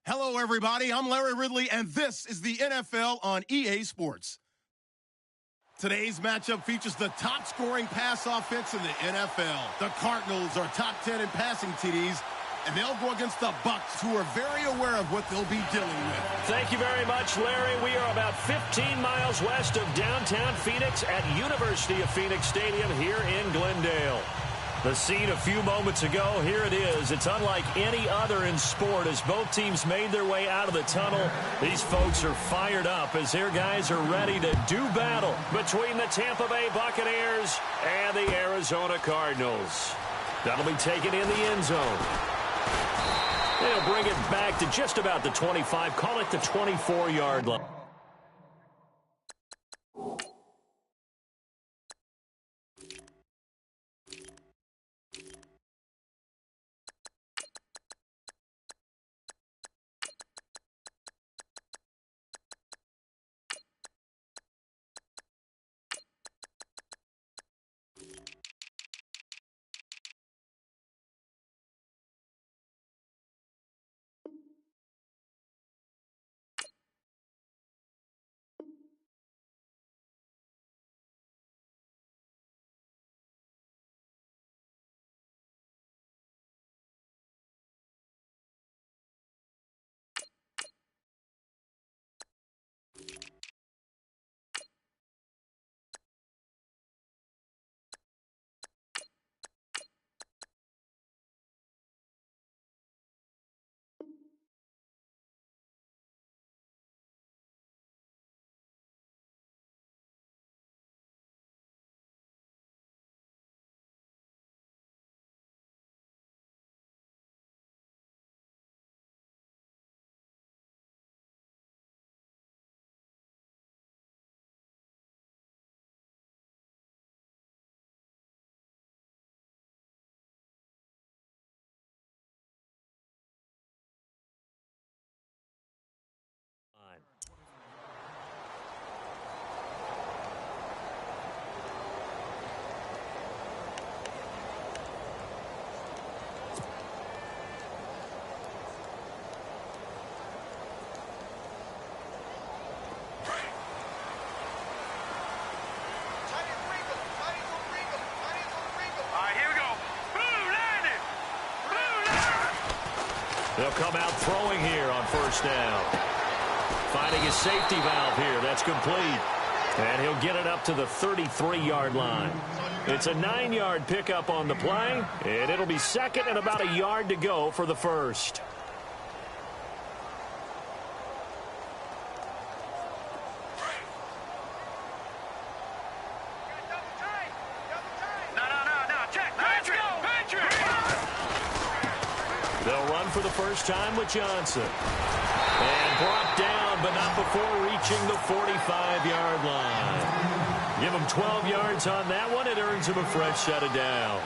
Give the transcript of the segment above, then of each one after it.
Hello, everybody. I'm Larry Ridley, and this is the NFL on EA Sports. Today's matchup features the top-scoring pass offense in the NFL. The Cardinals are top 10 in passing TDs, and they'll go against the Bucs, who are very aware of what they'll be dealing with. Thank you very much, Larry. We are about 15 miles west of downtown Phoenix at University of Phoenix Stadium here in Glendale. The scene a few moments ago, here it is. It's unlike any other in sport as both teams made their way out of the tunnel. These folks are fired up as their guys are ready to do battle between the Tampa Bay Buccaneers and the Arizona Cardinals. That'll be taken in the end zone. They'll bring it back to just about the 25, call it the 24-yard line. They'll come out throwing here on first down. Finding his safety valve here. That's complete. And he'll get it up to the 33-yard line. It's a 9-yard pickup on the play, and it'll be second and about a yard to go for the first. They'll run for the first time with Johnson. And brought down, but not before reaching the 45-yard line. Give him 12 yards on that one. It earns him a fresh set of downs.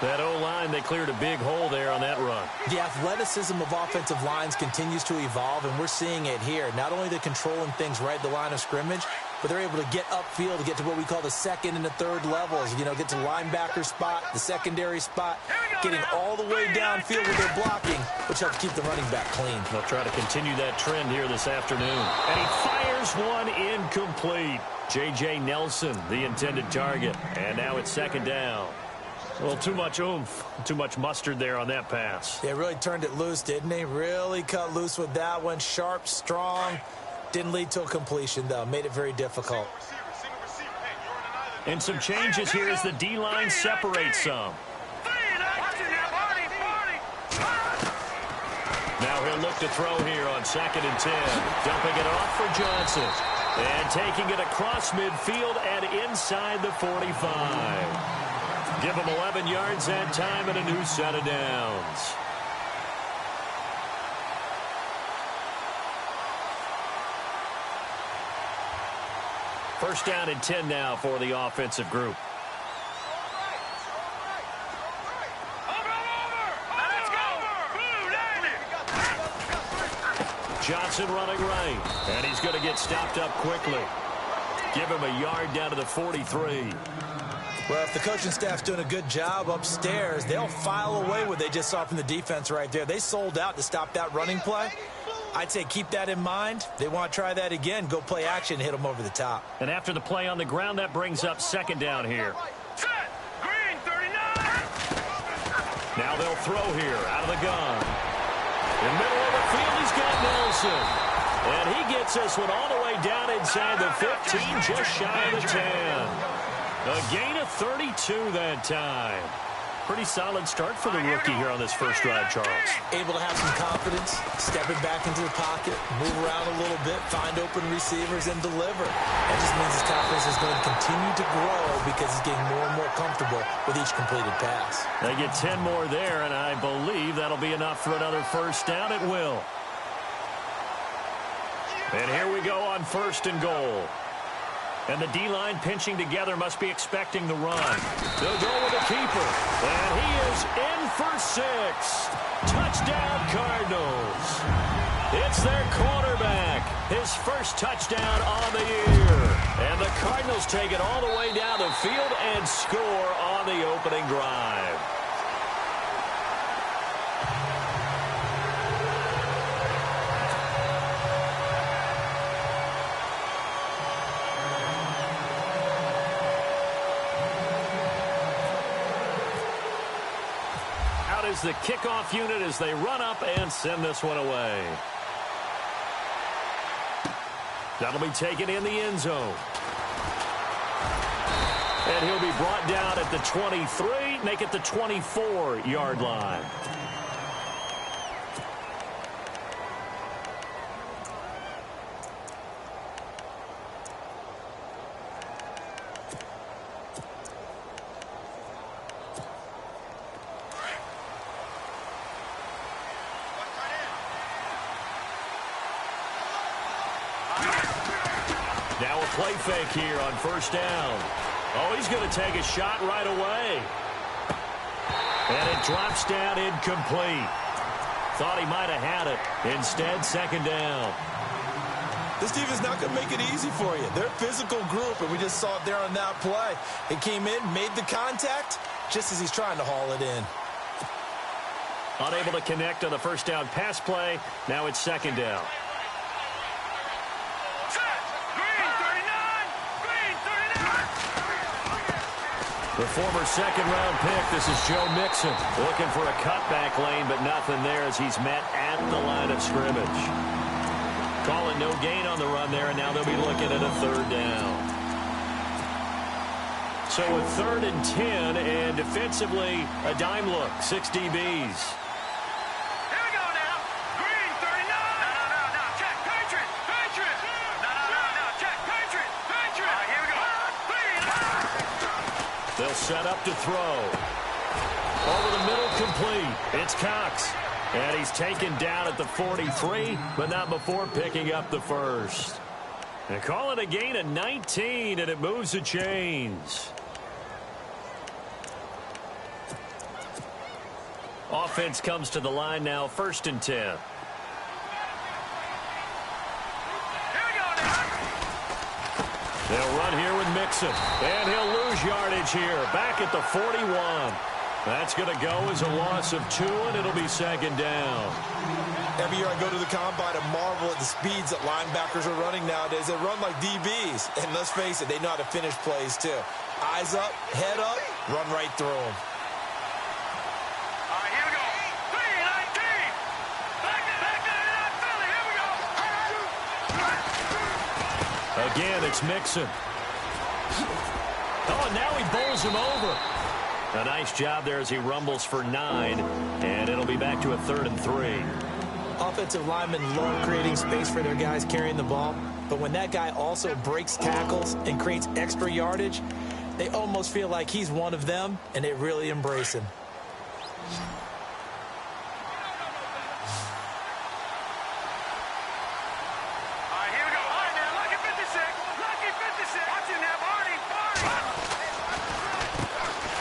That O-line, they cleared a big hole there on that run. The athleticism of offensive lines continues to evolve, and we're seeing it here. Not only they're controlling things right at the line of scrimmage, but they're able to get upfield to get to what we call the second and the third levels. You know, get to the linebacker spot, the secondary spot, getting all the way downfield with their blocking, which helps keep the running back clean. They'll try to continue that trend here this afternoon. And he fires one incomplete. J.J. Nelson, the intended target. And now it's second down. Well, too much oomph, too much mustard there on that pass. They really turned it loose, didn't they? Really cut loose with that one. Sharp, strong. Didn't lead to a completion, though. Made it very difficult. And some changes here as the D-line separates some. Now he'll look to throw here on 2nd and 10. Dumping it off for Johnson. And taking it across midfield and inside the 45. Give him 11 yards that time and a new set of downs. First down and 10 now for the offensive group. Johnson running right, and he's going to get stopped up quickly. Give him a yard down to the 43. Well, if the coaching staff's doing a good job upstairs, they'll file away what they just saw from the defense right there. They sold out to stop that running play. I'd say keep that in mind. They want to try that again. Go play action, hit them over the top. And after the play on the ground, that brings up second down here. Set. Green, 39. Now they'll throw here out of the gun. In the middle of the field, he's got Nelson. And he gets this one all the way down inside the 15, just shy of the 10. A gain of 32 that time. Pretty solid start for the rookie here on this first drive, Charles. Able to have some confidence, stepping back into the pocket, move around a little bit, find open receivers, and deliver. That just means his confidence is going to continue to grow because he's getting more and more comfortable with each completed pass. They get 10 more there, and I believe that'll be enough for another first down. It will. And here we go on first and goal. And the D-line pinching together must be expecting the run. They'll go with the keeper. And he is in for 6. Touchdown, Cardinals. It's their quarterback. His first touchdown on the year. And the Cardinals take it all the way down the field and score on the opening drive. Is the kickoff unit as they run up and send this one away. That'll be taken in the end zone. And he'll be brought down at the 23, make it the 24-yard line. Now a play fake here on first down. Oh, he's going to take a shot right away. And it drops down incomplete. Thought he might have had it. Instead, second down. This defense is not going to make it easy for you. They're a physical group, and we just saw it there on that play. It came in, made the contact, just as he's trying to haul it in. Unable to connect on the first down pass play. Now it's second down. The former second-round pick, this is Joe Mixon, looking for a cutback lane, but nothing there as he's met at the line of scrimmage. Calling no gain on the run there, and now they'll be looking at a third down. So a 3rd and 10, and defensively, a dime look, 6 DBs. They'll set up to throw. Over the middle, complete. It's Cox. And he's taken down at the 43, but not before picking up the first. And call it a gain of 19, and it moves the chains. Offense comes to the line now, 1st and 10. They'll run here with Mixon, and he'll lose yardage here, back at the 41. That's going to go as a loss of 2, and it'll be second down. Every year I go to the combine and marvel at the speeds that linebackers are running nowadays. They run like DBs, and let's face it, they know how to finish plays too. Eyes up, head up, run right through them. All right, here we go. 3-19. Back to Philly. Here we go. Again, it's Mixon. Oh, and now he bowls him over. A nice job there as he rumbles for 9, and it'll be back to a 3rd and 3. Offensive linemen love creating space for their guys carrying the ball, but when that guy also breaks tackles and creates extra yardage, they almost feel like he's one of them, and they really embrace him.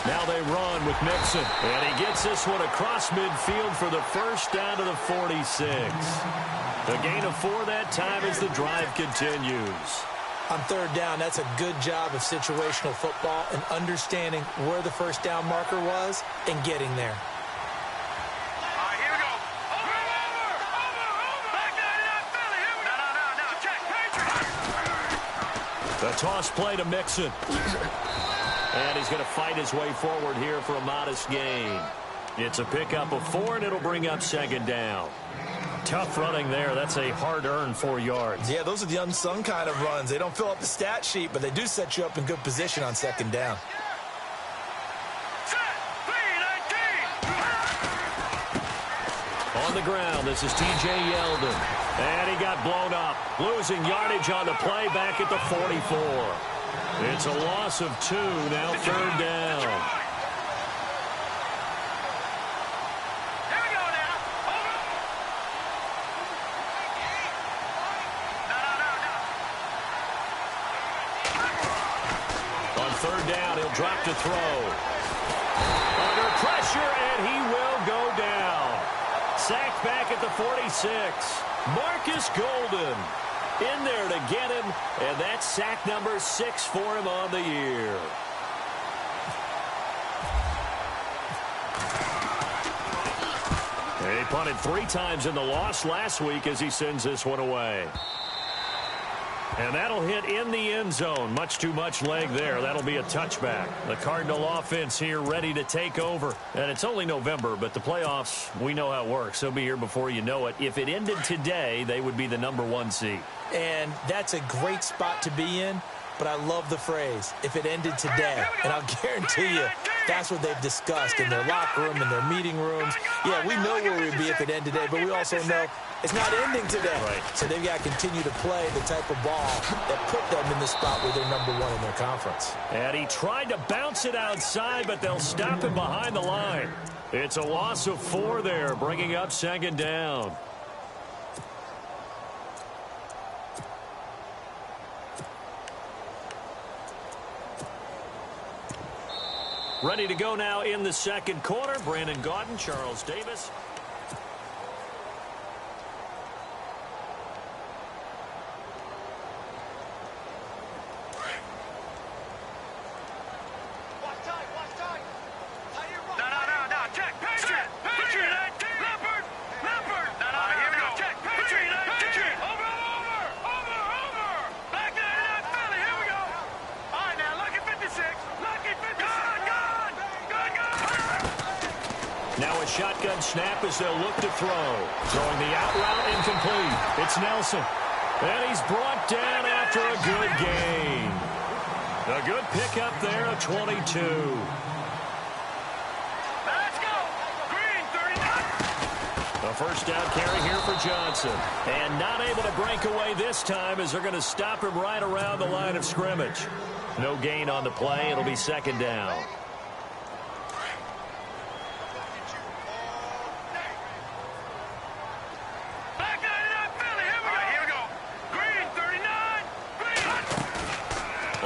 Now they run with Mixon, and he gets this one across midfield for the first down to the 46. A gain of 4 that time as the drive continues. On third down, that's a good job of situational football and understanding where the first down marker was and getting there. All right, here we go. Over. Back there, not Philly. Here we go. No. Check. Patriot. The toss play to Mixon. And he's going to fight his way forward here for a modest gain. It's a pickup of 4, and it'll bring up second down. Tough running there. That's a hard-earned 4 yards. Yeah, those are the unsung kind of runs. They don't fill up the stat sheet, but they do set you up in good position on second down. Set. 3-19. On the ground, this is T.J. Yeldon. And he got blown up. Losing yardage on the play back at the 44. It's a loss of 2, now third down. Third down, he'll drop to throw. Under pressure, and he will go down. Sacked back at the 46. Marcus Golden in there to get him, and that's sack number 6 for him on the year. He punted 3 times in the loss last week as he sends this one away. And that'll hit in the end zone. Much too much leg there. That'll be a touchback. The Cardinal offense here ready to take over. And it's only November, but the playoffs, we know how it works. They'll be here before you know it. If it ended today, they would be the number 1 seed. And that's a great spot to be in, but I love the phrase, if it ended today. And I'll guarantee you, that's what they've discussed in their locker room, in their meeting rooms. Yeah, we know where we'd be if it ended today, but we also know it's not ending today. Right. So they've got to continue to play the type of ball that put them in the spot where they're number 1 in their conference. And he tried to bounce it outside, but they'll stop him behind the line. It's a loss of 4 there, bringing up second down. Ready to go now in the second quarter. Brandon Gaudin, Charles Davis. No. Check. Patriot. Leopard. No. Here we go. Check. Patriot. Over. Back there, not Philly. Here we go. All right, now, lucky 56. Good. Now a shotgun snap as they'll look to throw. Throwing the out route incomplete. It's Nelson. And he's brought down after a good gain. A good pickup there, a 22. Let's go. Green, 39. A first down carry here for Johnson. And not able to break away this time as they're going to stop him right around the line of scrimmage. No gain on the play. It'll be second down. Back there, not Philly. Here we go. Green, 39.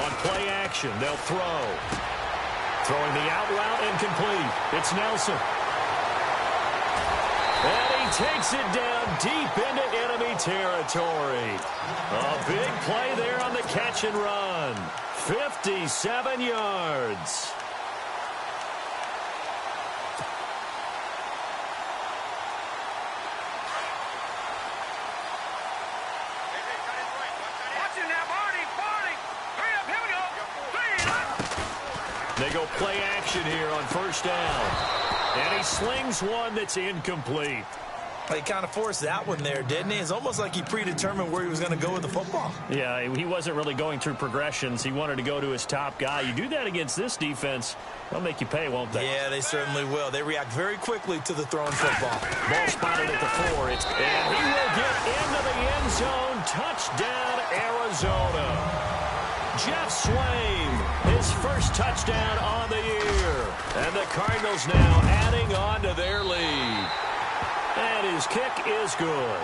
On play action, they'll throw. Throwing the out route incomplete. It's Nelson. And he takes it down deep into enemy territory. A big play there on the catch and run. 57 yards. Watch it now, Barney. Hurry up, here we go. They go play action here on first down. And he slings one that's incomplete. He kind of forced that one there, didn't he? It's almost like he predetermined where he was going to go with the football. Yeah, he wasn't really going through progressions. He wanted to go to his top guy. You do that against this defense, they'll make you pay, won't they? Yeah, they certainly will. They react very quickly to the thrown football. Ball spotted at the 4. And he will get into the end zone. Touchdown, Arizona. Jeff Swain, his first touchdown on the year. And the Cardinals now adding on to their lead. And his kick is good.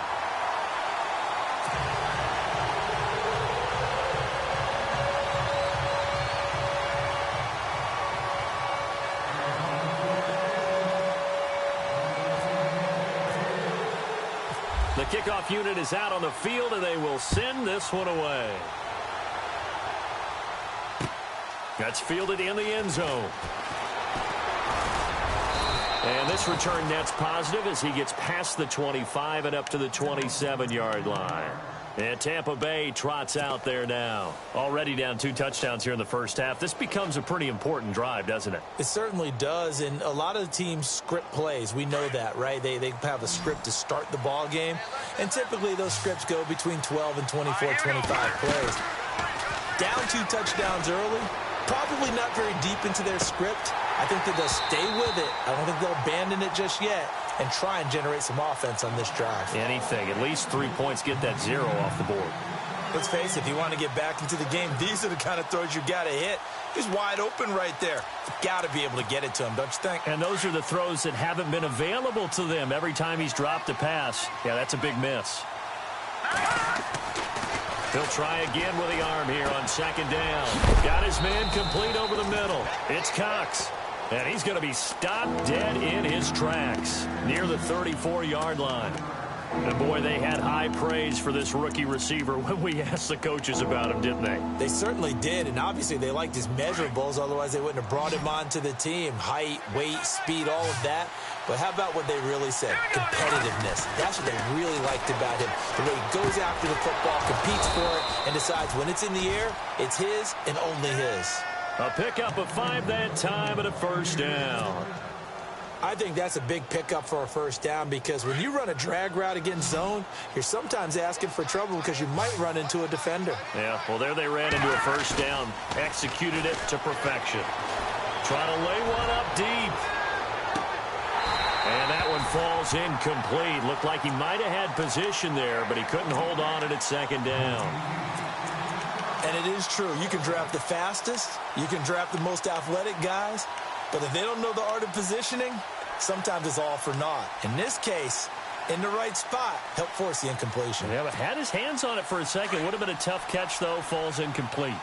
The kickoff unit is out on the field, and they will send this one away. That's fielded in the end zone. And this return net's positive as he gets past the 25 and up to the 27-yard line. And Tampa Bay trots out there now. Already down 2 touchdowns here in the first half. This becomes a pretty important drive, doesn't it? It certainly does, and a lot of the teams script plays. We know that, right? They have a script to start the ball game, and typically those scripts go between 12 and 24, 25 plays. Down 2 touchdowns early, probably not very deep into their script. I think that they'll stay with it. I don't think they'll abandon it just yet and try and generate some offense on this drive. Anything. At least 3 points, get that 0 off the board. Let's face it, if you want to get back into the game, these are the kind of throws you got to hit. He's wide open right there. You got to be able to get it to him, don't you think? And those are the throws that haven't been available to them every time he's dropped a pass. Yeah, that's a big miss. He'll try again with the arm here on second down. Got his man complete over the middle. It's Cox. And he's going to be stopped dead in his tracks near the 34-yard line. And boy, they had high praise for this rookie receiver when we asked the coaches about him, didn't they? They certainly did, and obviously they liked his measurables. Otherwise, they wouldn't have brought him onto the team. Height, weight, speed, all of that. But how about what they really said? Competitiveness. That's what they really liked about him. The way he goes after the football, competes for it, and decides when it's in the air, it's his and only his. A pickup of 5 that time and a first down. I think that's a big pickup for a first down because when you run a drag route against zone, you're sometimes asking for trouble because you might run into a defender. Yeah, well, there they ran into a first down. Executed it to perfection. Trying to lay one up deep. And that one falls incomplete. Looked like he might have had position there, but he couldn't hold on at second down. And it is true. You can draft the fastest. You can draft the most athletic guys. But if they don't know the art of positioning, sometimes it's all for naught. In this case, in the right spot, helped force the incompletion. Yeah, but had his hands on it for a second. Would have been a tough catch, though. Falls incomplete.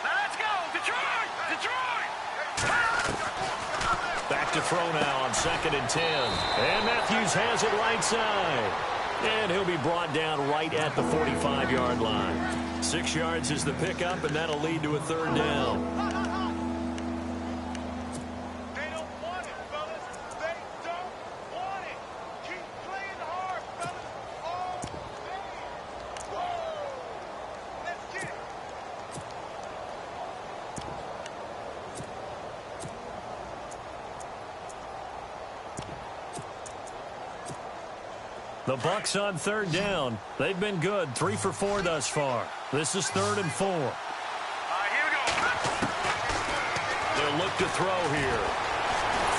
Let's go, Detroit! Detroit! Back to throw now on second and 10. And Matthews has it right side. And he'll be brought down right at the 45-yard line. 6 yards is the pickup, and that'll lead to a third down. They don't want it, fellas. They don't want it. Keep playing hard, fellas. All day. Whoa! Let's get it. The Bucs on third down. They've been good. 3 for 4 thus far. This is 3rd and 4. All right, here we go. They'll look to throw here.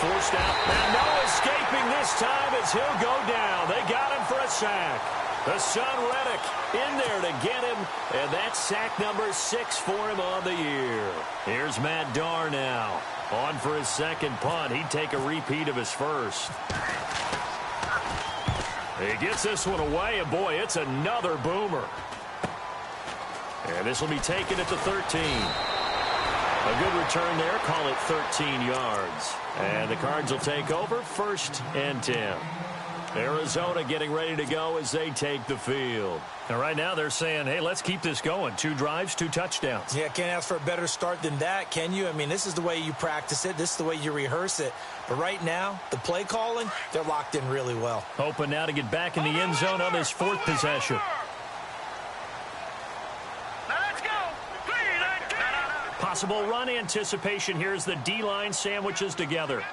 Forced out. And no escaping this time as he'll go down. They got him for a sack. The son Reddick in there to get him. And that's sack number 6 for him on the year. Here's Matt Darr now. On for his second punt. He'd take a repeat of his first. He gets this one away, and boy, it's another boomer. And this will be taken at the 13. A good return there. Call it 13 yards. And the Cards will take over 1st and 10. Arizona getting ready to go as they take the field. And right now they're saying, hey, let's keep this going. 2 drives, 2 touchdowns. Yeah, can't ask for a better start than that, can you? I mean, this is the way you practice it. This is the way you rehearse it. But right now, the play calling, they're locked in really well. Hoping now to get back in the end zone on this 4th possession. Let's go. Possible run anticipation here as the D-line sandwiches together.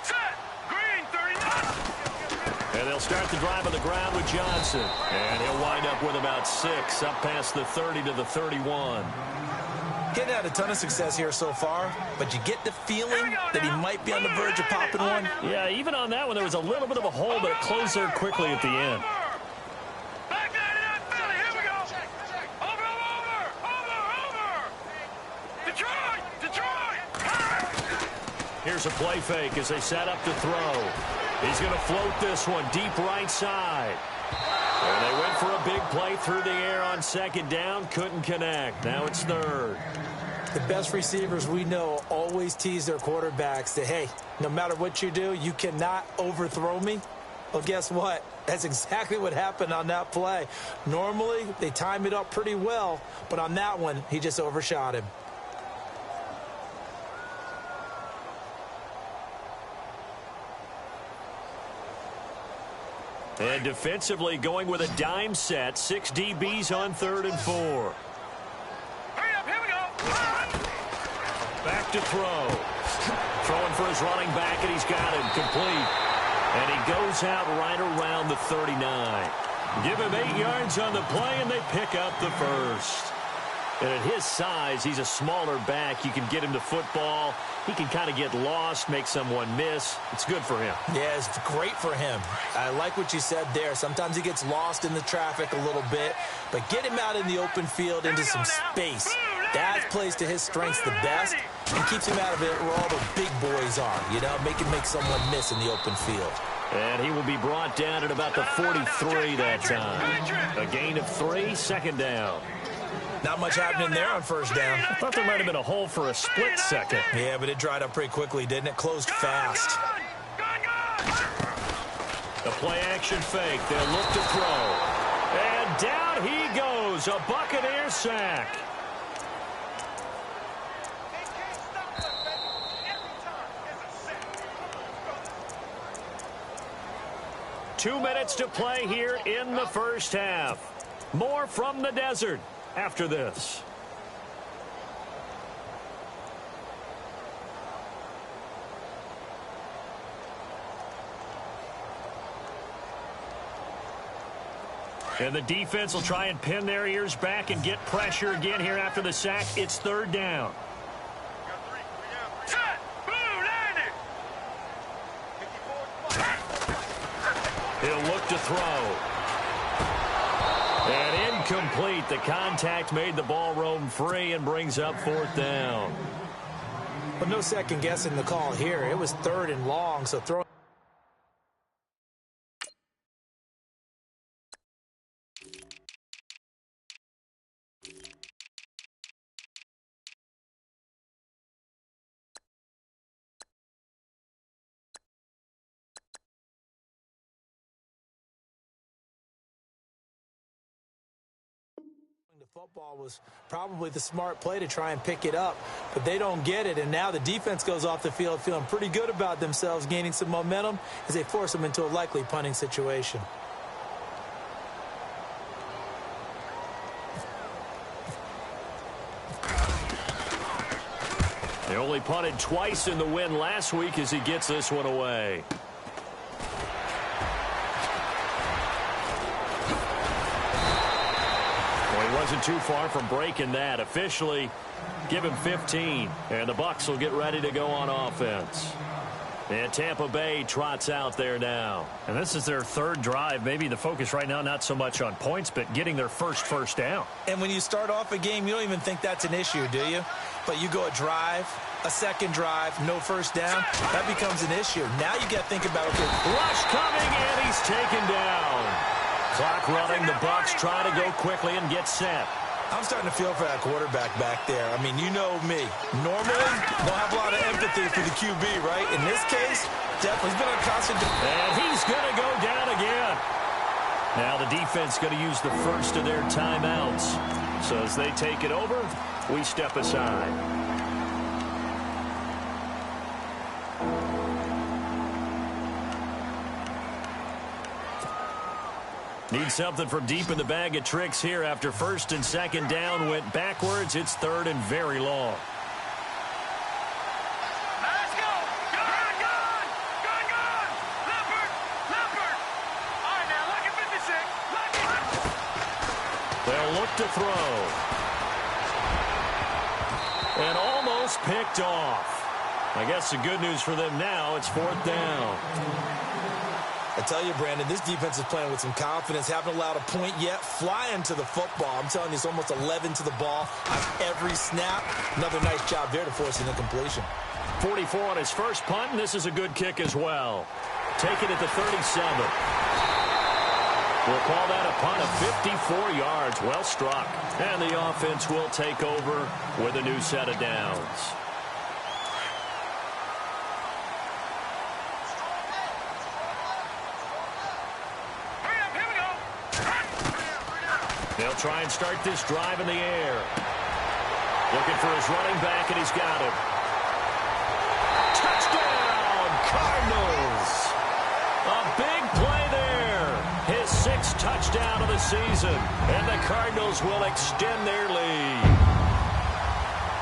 Set. Green, 39. And they'll start the drive on the ground with Johnson. And he'll wind up with about 6 up past the 30 to the 31. Getting had a ton of success here so far, but you get the feeling that he might be on the verge of popping one. Yeah, even on that one, there was a little bit of a hole, but it closed there quickly at the end. Back out of that Philly. Here we go. Over. Detroit. Here's a play fake as they set up to throw. He's going to float this one deep right side. And they went for a big play through the air on second down. Couldn't connect. Now it's 3rd. The best receivers we know always tease their quarterbacks that, hey, no matter what you do, you cannot overthrow me. Well, guess what? That's exactly what happened on that play. Normally, they time it up pretty well, but on that one, he just overshot him. And defensively going with a dime set. 6 DBs on 3rd and 4. Hurry up, here we go. Back to throw. Throwing for his running back, and he's got him complete. And he goes out right around the 39. Give him 8 yards on the play, and they pick up the first. And at his size, he's a smaller back. You can get him the football. He can kind of get lost, make someone miss. It's good for him. Yeah, it's great for him. I like what you said there. Sometimes he gets lost in the traffic a little bit, but get him out in the open field into some space. That plays to his strengths the best and keeps him out of it where all the big boys are, you know, make someone miss in the open field. And he will be brought down at about the 43 that time. A gain of 3, second down. Not much happening there on first down. I thought there might have been a hole for a split second. Yeah, but it dried up pretty quickly, didn't it? Closed fast. The play-action fake. They'll look to throw. And down he goes. A Buccaneer sack. They can't stop us, baby. Every time it's a sack. Come on, 2 minutes to play here in the first half. More from the desert after this. And the defense will try and pin their ears back and get pressure again here after the sack. It's 3rd down. Set. Blue landing. He'll look to throw. And incomplete. The contact made the ball roam free and brings up 4th down. But no second guessing the call here. It was 3rd and long, so throw. The football was probably the smart play to try and pick it up, but they don't get it, and now the defense goes off the field feeling pretty good about themselves, gaining some momentum as they force them into a likely punting situation. They only punted twice in the win last week as he gets this one away. Wasn't too far from breaking that. Officially, give him 15, and the Bucs will get ready to go on offense. And Tampa Bay trots out there now. And this is their 3rd drive. Maybe the focus right now not so much on points, but getting their first down. And when you start off a game, you don't even think that's an issue, do you? But you go a drive, a second drive, no first down, that becomes an issue. Now you got to think about, okay, rush coming, and he's taken down. Clock running. The Bucs try to go quickly and get set. I'm starting to feel for that quarterback back there. I mean, you know me. Normally, don't have a lot of empathy for the QB, right? In this case, definitely he's been on constant. And he's going to go down again. Now the defense going to use the first of their timeouts. So as they take it over, we step aside. Need something from deep in the bag of tricks here after 1st and 2nd down went backwards. It's 3rd and very long. Let's go. Gun. Leopard. All right, now, look at 56. They'll look to throw. And almost picked off. I guess the good news for them now, it's 4th down. I tell you, Brandon, this defense is playing with some confidence. Haven't allowed a point yet. Flying to the football. I'm telling you, it's almost 11 to the ball on every snap. Another nice job there to force an incompletion. 44 on his first punt, and this is a good kick as well. Take it at the 37. We'll call that a punt of 54 yards. Well struck. And the offense will take over with a new set of downs. They'll try and start this drive in the air. Looking for his running back, and he's got him. Touchdown, Cardinals! A big play there. His 6th touchdown of the season, and the Cardinals will extend their lead.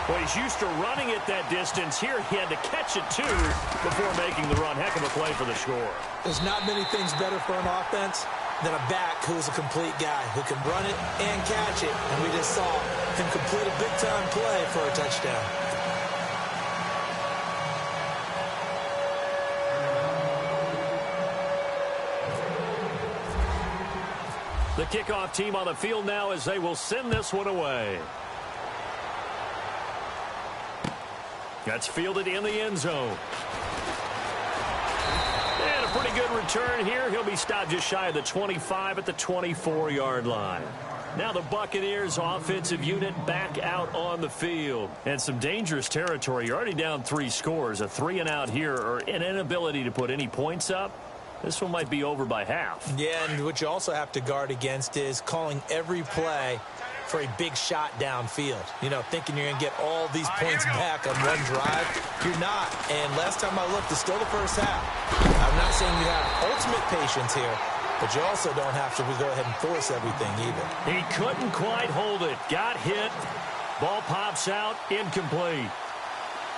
Well, he's used to running it that distance. Here he had to catch it, too, before making the run. Heck of a play for the score. There's not many things better for an offense than a back who's a complete guy who can run it and catch it. And we just saw him complete a big-time play for a touchdown. The kickoff team on the field now as they will send this one away. That's fielded in the end zone. And a pretty good return here. He'll be stopped just shy of the 25 at the 24-yard line. Now the Buccaneers offensive unit back out on the field. And some dangerous territory. You're already down 3 scores. A 3-and-out here, or an inability to put any points up. This one might be over by half. Yeah, and what you also have to guard against is calling every play for a big shot downfield. You know, thinking you're going to get all these points back on one drive. You're not. And last time I looked, it's still the first half. I'm not saying you have ultimate patience here, but you also don't have to go ahead and force everything either. He couldn't quite hold it. Got hit. Ball pops out. Incomplete.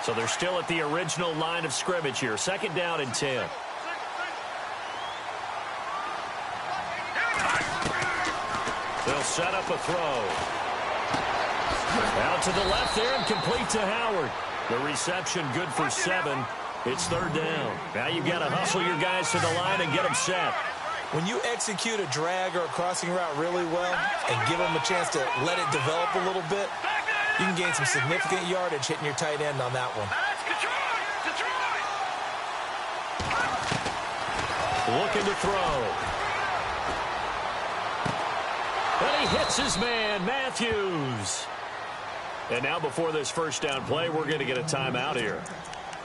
So they're still at the original line of scrimmage here. 2nd down and 10. They'll set up a throw. Out to the left there and complete to Howard. The reception good for 7. It's 3rd down. Now you've got to hustle your guys to the line and get them set. When you execute a drag or a crossing route really well and give them a chance to let it develop a little bit, you can gain some significant yardage hitting your tight end on that one. Looking to throw. And he hits his man, Matthews. And now before this first down play, we're going to get a timeout here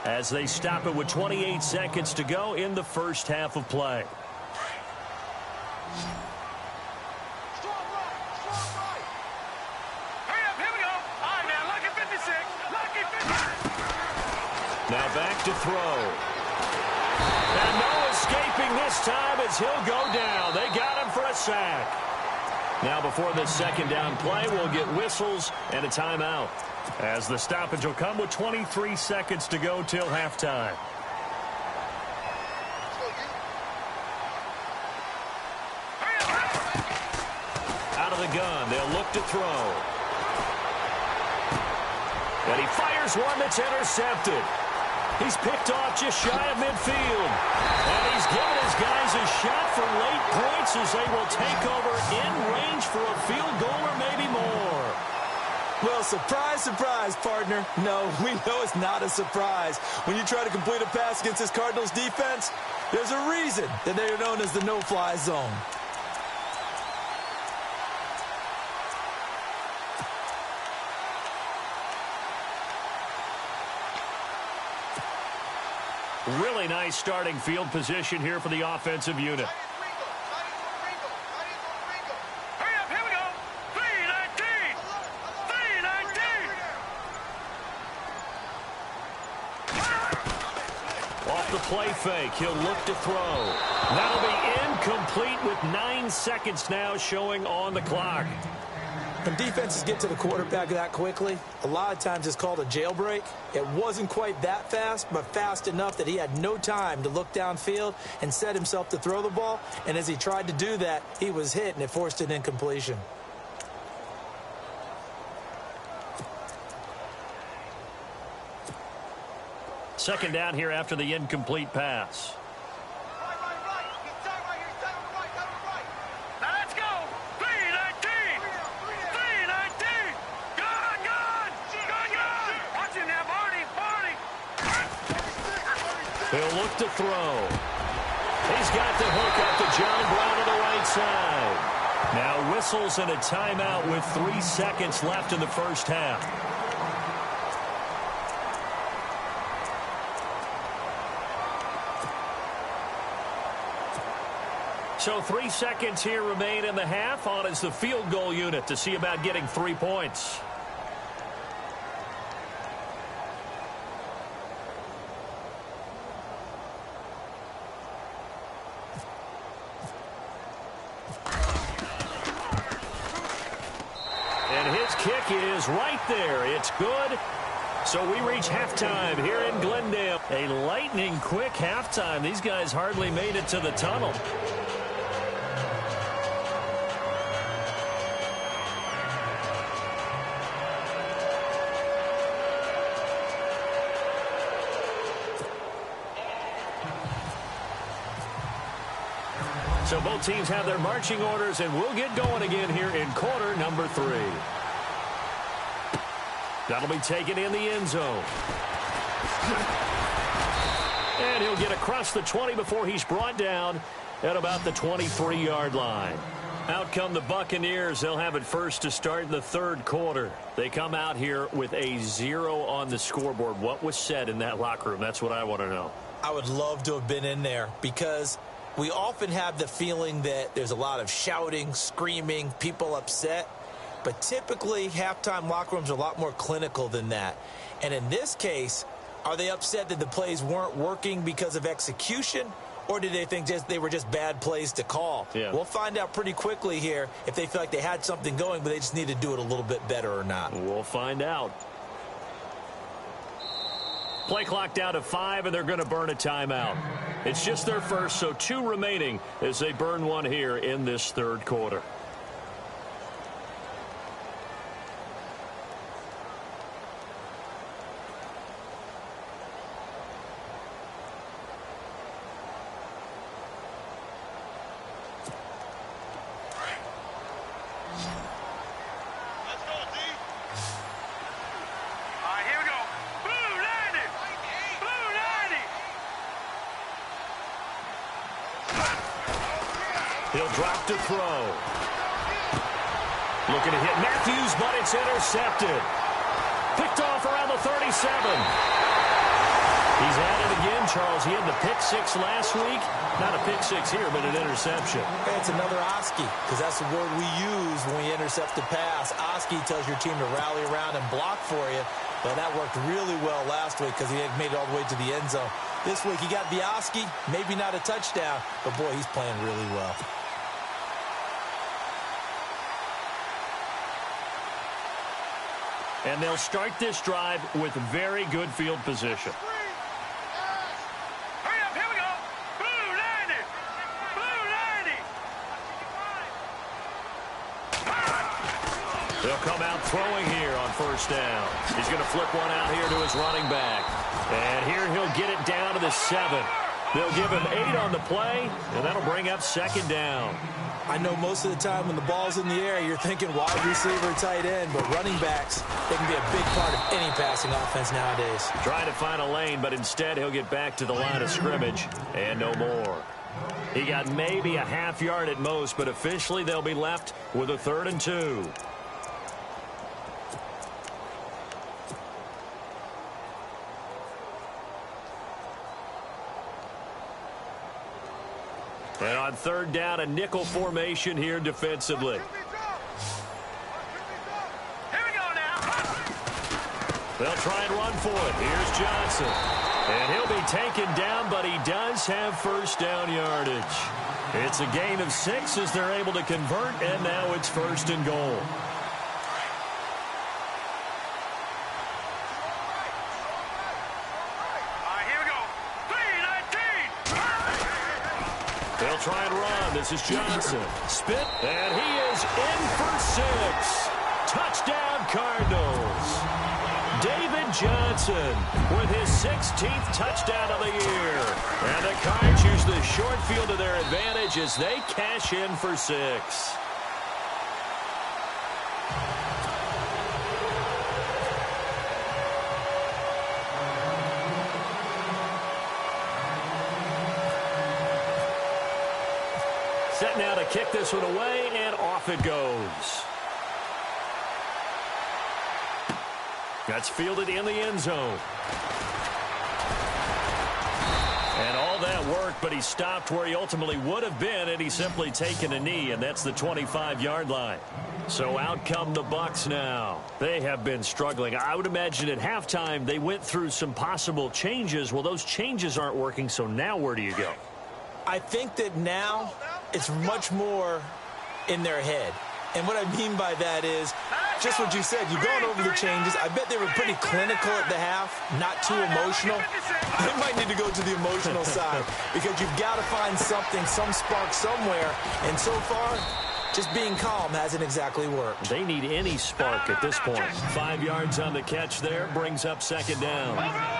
as they stop it with 28 seconds to go in the first half of play. Now back to throw. And no escaping this time as he'll go down. They got him for a sack. Now before this second down play, we'll get whistles and a timeout, as the stoppage will come with 23 seconds to go till halftime. Out of the gun, they'll look to throw. And he fires one that's intercepted. He's picked off just shy of midfield. And he's given his guys a shot for late points as they will take over in range for a field goal or maybe more. Well, surprise, surprise, partner. No, we know it's not a surprise. When you try to complete a pass against this Cardinals defense, there's a reason that they are known as the no-fly zone. Really nice starting field position here for the offensive unit. Off the play fake, he'll look to throw. That'll be incomplete with 9 seconds now showing on the clock. When defenses get to the quarterback that quickly, a lot of times it's called a jailbreak. It wasn't quite that fast, but fast enough that he had no time to look downfield and set himself to throw the ball. And as he tried to do that, he was hit, and it forced an incompletion. Second down here after the incomplete pass. He'll look to throw. He's got the hook up to John Brown to the right side. Now whistles and a timeout with 3 seconds left in the first half. So 3 seconds here remain in the half. On is the field goal unit to see about getting 3 points. And his kick is right there. It's good. So we reach halftime here in Glendale. A lightning quick halftime. These guys hardly made it to the tunnel. So both teams have their marching orders, and we'll get going again here in quarter number 3. That'll be taken in the end zone. And he'll get across the 20 before he's brought down at about the 23-yard line. Out come the Buccaneers. They'll have it first to start the third quarter. They come out here with a 0 on the scoreboard. What was said in that locker room? That's what I want to know. I would love to have been in there because we often have the feeling that there's a lot of shouting, screaming, people upset. But typically, halftime locker rooms are a lot more clinical than that. And in this case, are they upset that the plays weren't working because of execution? Or did they think they were just bad plays to call? Yeah. We'll find out pretty quickly here if they feel like they had something going, but they just need to do it a little bit better or not. We'll find out. Play clock down to 5, and they're going to burn a timeout. It's just their first, so 2 remaining as they burn one here in this third quarter. Let's go, D. All right, here we go. Blue 90. Blue 90. He'll drop to throw. Looking to hit Matthews, but it's intercepted. Picked off around the 37. He's at it again, Charles. He had the pick 6 last week. Not a pick 6 here, but an interception. It's another Oski, because that's the word we use when we intercept a pass. Oski tells your team to rally around and block for you. But that worked really well last week because he had made it all the way to the end zone. This week he got the Oski, maybe not a touchdown, but boy, he's playing really well. And they'll start this drive with very good field position. Hurry up, here we go. Blue 90. Blue 90. They'll come out throwing here on first down. He's going to flip one out here to his running back. And here he'll get it down to the 7. They'll give him 8 on the play, and that'll bring up second down. I know most of the time when the ball's in the air, you're thinking wide receiver, tight end, but running backs, they can be a big part of any passing offense nowadays. Trying to find a lane, but instead he'll get back to the line of scrimmage and no more. He got maybe a half yard at most, but officially they'll be left with a 3rd and 2. And on 3rd down, a nickel formation here defensively. Here we go now. They'll try and run for it. Here's Johnson. And he'll be taken down, but he does have first down yardage. It's a gain of 6 as they're able to convert, and now it's 1st and goal. They'll try and run. This is Johnson. Spit, and he is in for 6. Touchdown, Cardinals. David Johnson with his 16th touchdown of the year. And the Cards use the short field to their advantage as they cash in for 6. Set now to kick this one away, and off it goes. That's fielded in the end zone. And all that work, but he stopped where he ultimately would have been had he simply taken a knee, and that's the 25-yard line. So out come the Bucs now. They have been struggling. I would imagine at halftime they went through some possible changes. Well, those changes aren't working, so now where do you go? I think that now it's much more in their head. And what I mean by that is just what you said. You're going over the changes. I bet they were pretty clinical at the half, not too emotional. They might need to go to the emotional side because you've got to find something, some spark somewhere. And so far, just being calm hasn't exactly worked. They need any spark at this point. 5 yards on the catch there, brings up second down.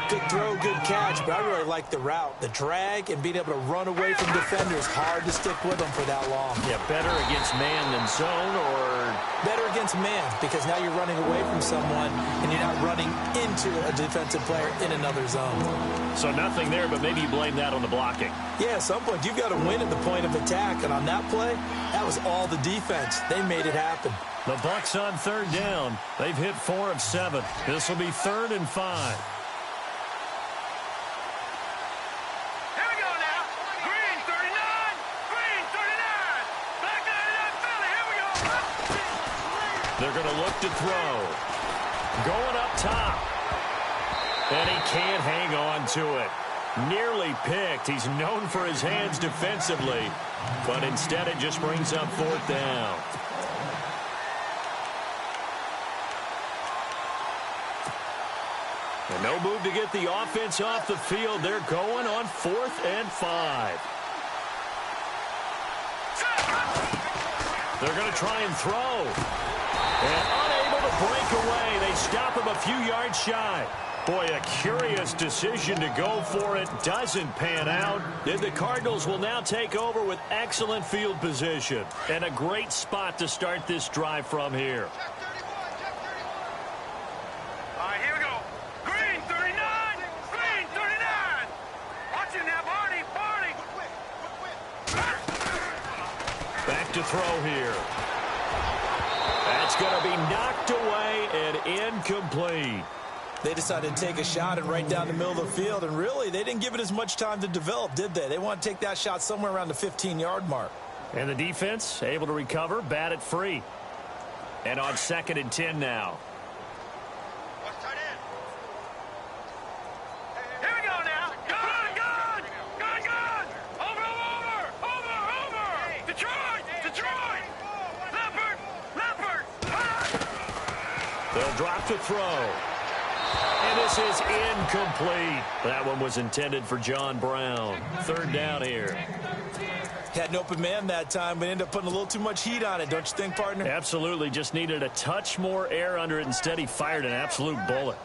Good throw, good catch, but I really like the route. The drag and being able to run away from defenders, hard to stick with them for that long. Yeah, better against man than zone, or better against man, because now you're running away from someone and you're not running into a defensive player in another zone. So nothing there, but maybe you blame that on the blocking. Yeah, at some point you've got to win at the point of attack, and on that play, that was all the defense. They made it happen. The Bucs on third down. They've hit 4 of 7. This will be 3rd and 5. Here we go now. Green 39. Green 39. Back out of that Philly. Here we go. They're going to look to throw. Going up top. And he can't hang on to it. Nearly picked. He's known for his hands defensively, but instead it just brings up 4th down. And no move to get the offense off the field. They're going on 4th and 5. They're going to try and throw. And unable to break away. They stop him a few yards shy. Boy, a curious decision to go for it. Doesn't pan out. And the Cardinals will now take over with excellent field position. And a great spot to start this drive from here. All right, here we go. Green 39. Green 39. Watch it now, Barney. Barney. Back to throw here. That's going to be knocked away and incomplete. They decided to take a shot and right down the middle of the field, and really, they didn't give it as much time to develop, did they? They want to take that shot somewhere around the 15-yard mark. And the defense able to recover, bat it free. And on 2nd and 10 now. Watch tight end. Here we go now. Gun, gun. Gun, gun. Over. Detroit. Leopard. They'll drop to throw. And this is incomplete. That one was intended for John Brown. 3rd down here. Had an open man that time, but ended up putting a little too much heat on it, don't you think, partner? Absolutely. Just needed a touch more air under it. Instead, he fired an absolute bullet.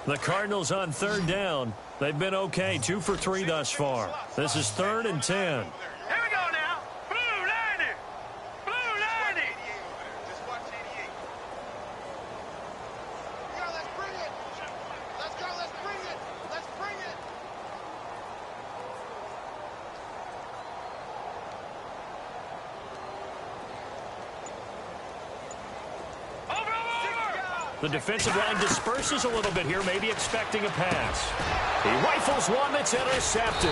The Cardinals on 3rd down. They've been okay, 2 for 3 thus far. This is 3rd and 10. Here we go now. Blue 90. Blue 90. Just watch 88. Let's bring it. Let's go. Let's bring it. Let's bring it. The defensive line disperses a little bit here, maybe expecting a pass. He rifles one that's intercepted.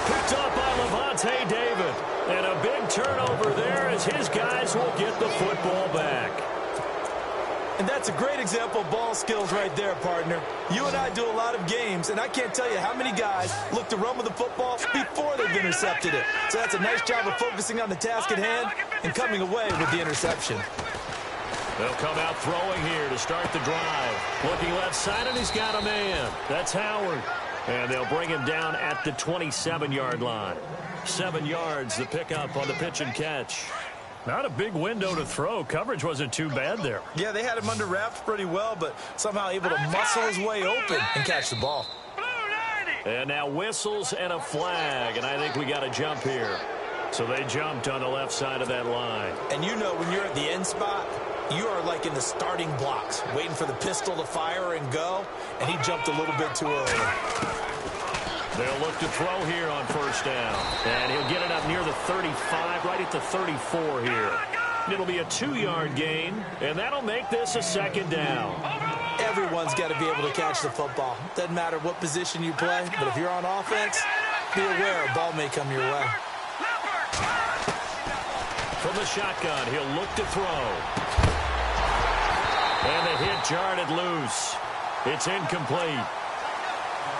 Picked up by Levante David. And a big turnover there as his guys will get the football back. And that's a great example of ball skills right there, partner. You and I do a lot of games, and I can't tell you how many guys look to run with the football before they've intercepted it. So that's a nice job of focusing on the task at hand and coming away with the interception. They'll come out throwing here to start the drive. Looking left side, and he's got a man. That's Howard. And they'll bring him down at the 27-yard line. 7 yards, the pickup on the pitch and catch. Not a big window to throw. Coverage wasn't too bad there. Yeah, they had him under wraps pretty well, but somehow able to muscle his way open and catch the ball. And now whistles and a flag, and I think we got a jump here. So they jumped on the left side of that line. And you know when you're at the end spot, you are like in the starting blocks, waiting for the pistol to fire and go, and he jumped a little bit too early. They'll look to throw here on first down. And he'll get it up near the 35, right at the 34 here. It'll be a 2-yard gain, and that'll make this a second down. Everyone's got to be able to catch the football. Doesn't matter what position you play, but if you're on offense, be aware a ball may come your way. From the shotgun, he'll look to throw. And the hit jarred it loose. It's incomplete.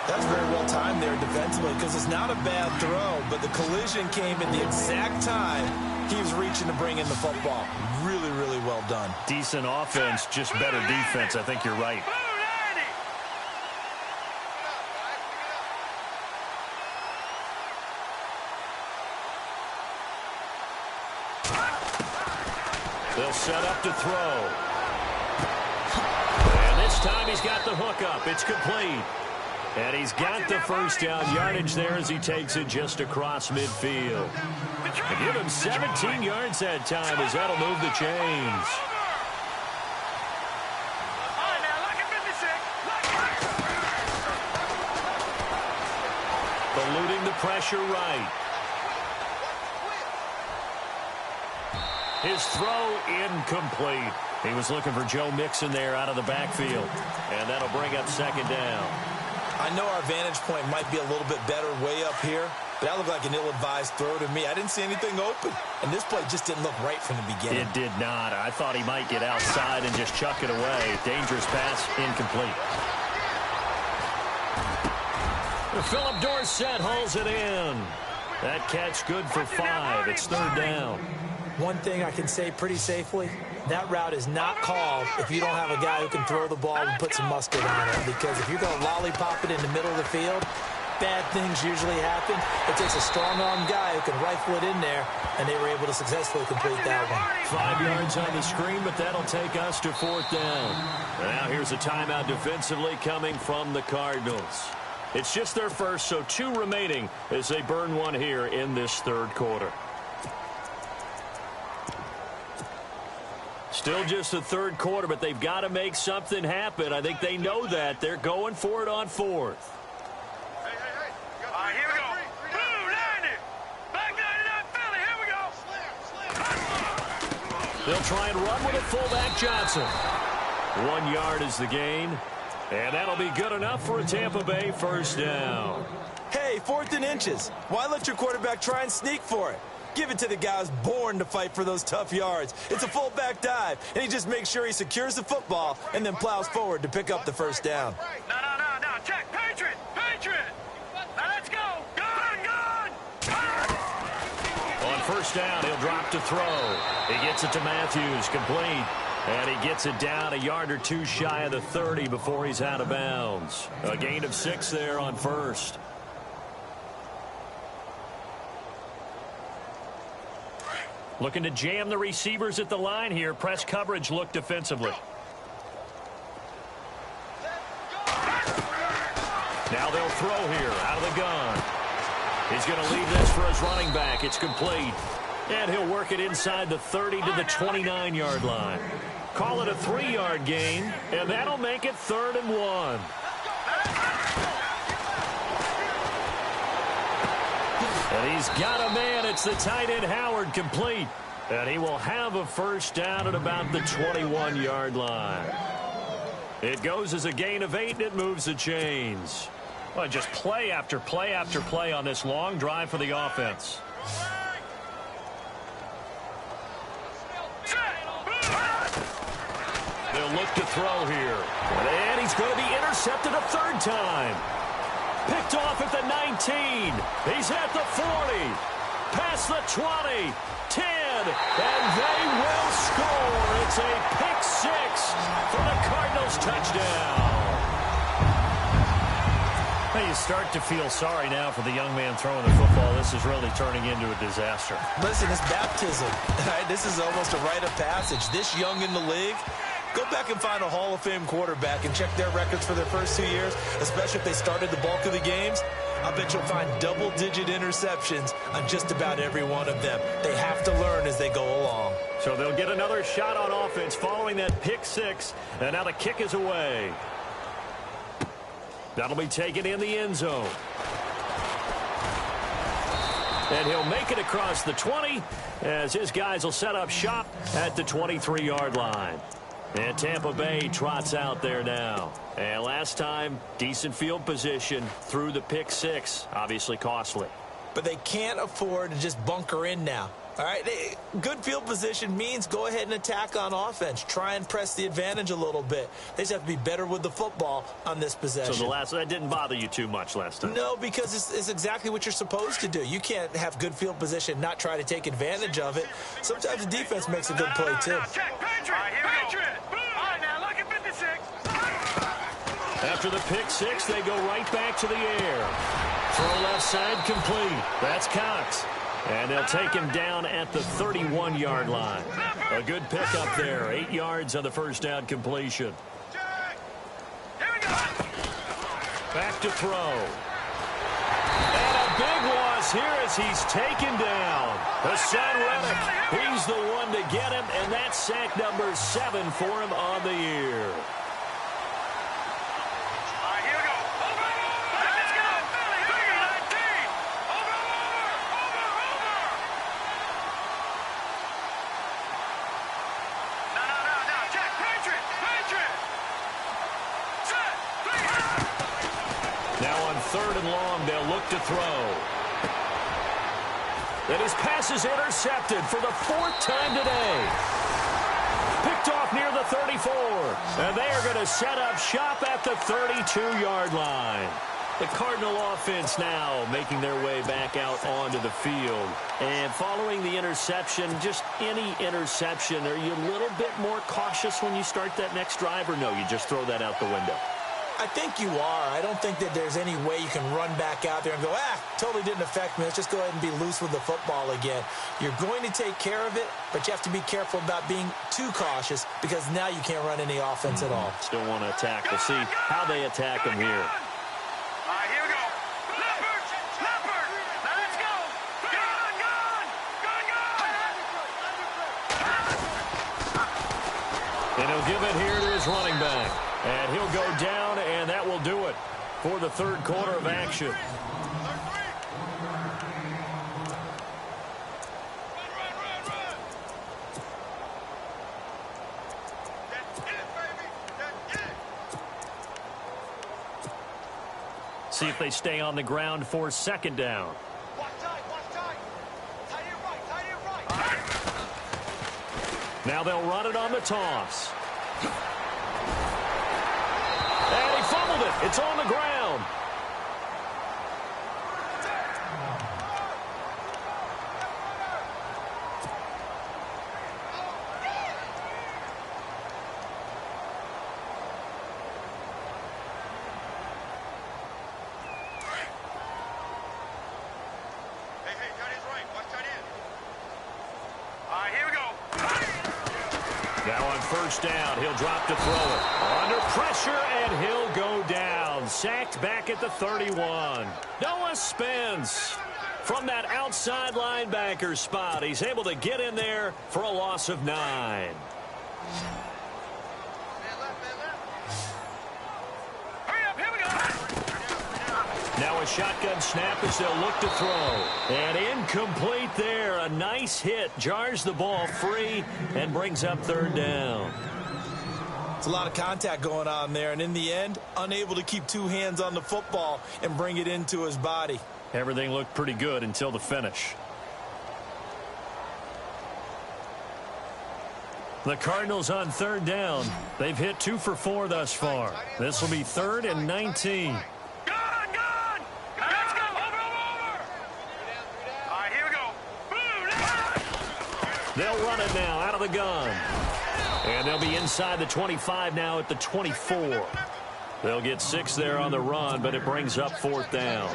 That's very well timed there defensively because it's not a bad throw, but the collision came at the exact time he was reaching to bring in the football. Really, really well done. Decent offense, just better defense. I think you're right. They'll set up to throw. And this time he's got the hook up. It's complete. And he's got the first down yardage there as he takes it just across midfield. They give him 17 yards that time as that'll move the chains. Eluding the pressure right. His throw incomplete. He was looking for Joe Mixon there out of the backfield. And that'll bring up second down. I know our vantage point might be a little bit better way up here, but that looked like an ill-advised throw to me. I didn't see anything open, and this play just didn't look right from the beginning. It did not. I thought he might get outside and just chuck it away. Dangerous pass, incomplete. Philip Dorsett hauls it in. That catch good for 5. It's third down. One thing I can say pretty safely, that route is not called if you don't have a guy who can throw the ball and put some mustard on it. Because if you're going to lollipop it in the middle of the field, bad things usually happen. It takes a strong-armed guy who can rifle it in there, and they were able to successfully complete that one. 5 yards on the screen, but that'll take us to fourth down. Now here's a timeout defensively coming from the Cardinals. It's just their first, so 2 remaining as they burn one here in this third quarter. Still just the third quarter, but they've got to make something happen. I think they know that. They're going for it on fourth. Here we go. Blue 90. Black 99 Philly. Here we go. They'll try and run with it. Fullback Johnson. 1 yard is the gain. And that'll be good enough for a Tampa Bay first down. Hey, 4th and inches. Why let your quarterback try and sneak for it? Give it to the guy who's born to fight for those tough yards. It's a fullback dive, and he just makes sure he secures the football and then plows forward to pick up the first down. No. Check. Patriot. Now let's go. Gun. On first down, he'll drop to throw. He gets it to Matthews, complete. And he gets it down a yard or 2 shy of the 30 before he's out of bounds. A gain of 6 there on first. Looking to jam the receivers at the line here. Press coverage look defensively. Now they'll throw here out of the gun. He's going to leave this for his running back. It's complete. And he'll work it inside the 30 to the 29-yard line. Call it a 3-yard gain, and that'll make it 3rd and 1. And he's got a man. It's the tight end Howard, complete. And he will have a first down at about the 21-yard line. It goes as a gain of 8, and it moves the chains. Well, just play after play after play on this long drive for the offense. They'll look to throw here. And he's going to be intercepted a 3rd time. Picked off at the 19. He's at the 40. Past the 20. 10. And they will score. It's a pick 6 for the Cardinals touchdown. Well, you start to feel sorry now for the young man throwing the football. This is really turning into a disaster. Listen, it's baptism. Right? This is almost a rite of passage. This young in the league, go back and find a Hall of Fame quarterback and check their records for their first 2 years, especially if they started the bulk of the games. I bet you'll find double-digit interceptions on just about every one of them. They have to learn as they go along. So they'll get another shot on offense following that pick 6, and now the kick is away. That'll be taken in the end zone. And he'll make it across the 20 as his guys will set up shop at the 23-yard line. And Tampa Bay trots out there now. And last time, decent field position through the pick six. Obviously costly. But they can't afford to just bunker in now. All right, good field position means go ahead and attack on offense. Try and press the advantage a little bit. They just have to be better with the football on this possession. So that didn't bother you too much last time? No, because it's exactly what you're supposed to do. You can't have good field position, not try to take advantage of it. Sometimes the defense makes a good play, too. After the pick six, they go right back to the air. Throw left side complete. That's Cox. And they'll take him down at the 31-yard line. A good pickup there. 8 yards on the first down completion. Back to throw. And a big loss here as he's taken down. Hassan Reddick, he's the one to get him, and that's sack number 7 for him on the year. Third and long, they'll look to throw. And his pass is intercepted for the 4th time today. Picked off near the 34. And they are going to set up shop at the 32-yard line. The Cardinal offense now making their way back out onto the field. And following the interception, just any interception, are you a little bit more cautious when you start that next drive, or no, you just throw that out the window? I think you are. I don't think that there's any way you can run back out there and go, totally didn't affect me. Let's just go ahead and be loose with the football again. You're going to take care of it, but you have to be careful about being too cautious because now you can't run any offense at all. Still want to attack. We'll see how they attack him here. All right, here we go. Leopard! Now let's go! Gun! And he'll give it here to his running back. And he'll go down, and that will do it for the third quarter of action. See if they stay on the ground for second down. Watch tight. Tight it right. Now they'll run it on the toss. And he fumbled it. It's on the ground. Hey, tight is right. Watch tight end. All right, here we go. Now on first down, he'll drop to throw it. Under pressure, and he'll go down. Sacked back at the 31. Noah Spence from that outside linebacker spot. He's able to get in there for a loss of 9. Now a shotgun snap as they'll look to throw. And incomplete there. A nice hit. Jars the ball free and brings up third down. It's a lot of contact going on there, and in the end, unable to keep two hands on the football and bring it into his body. Everything looked pretty good until the finish. The Cardinals on third down. They've hit 2 for 4 thus far. This will be 3rd and 19. They'll run it now out of the gun. And they'll be inside the 25 now at the 24. They'll get 6 there on the run, but it brings up 4th down.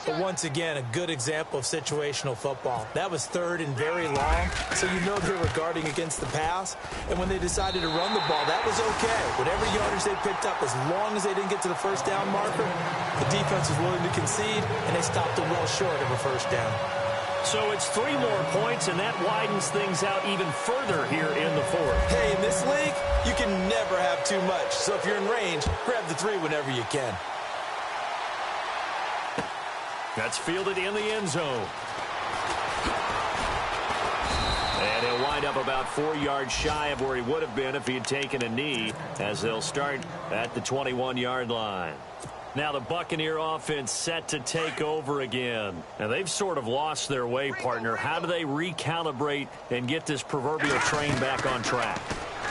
But once again, a good example of situational football. That was 3rd and very long, so you know they were guarding against the pass. And when they decided to run the ball, that was okay. Whatever yardage they picked up, as long as they didn't get to the first down marker, the defense was willing to concede, and they stopped it well short of a first down. So it's 3 more points, and that widens things out even further here in the 4th. Hey, in this league, you can never have too much. So if you're in range, grab the 3 whenever you can. That's fielded in the end zone. And he'll wind up about 4 yards shy of where he would have been if he had taken a knee, as they'll start at the 21-yard line. Now the Buccaneer offense set to take over again. And they've sort of lost their way, partner. How do they recalibrate and get this proverbial train back on track?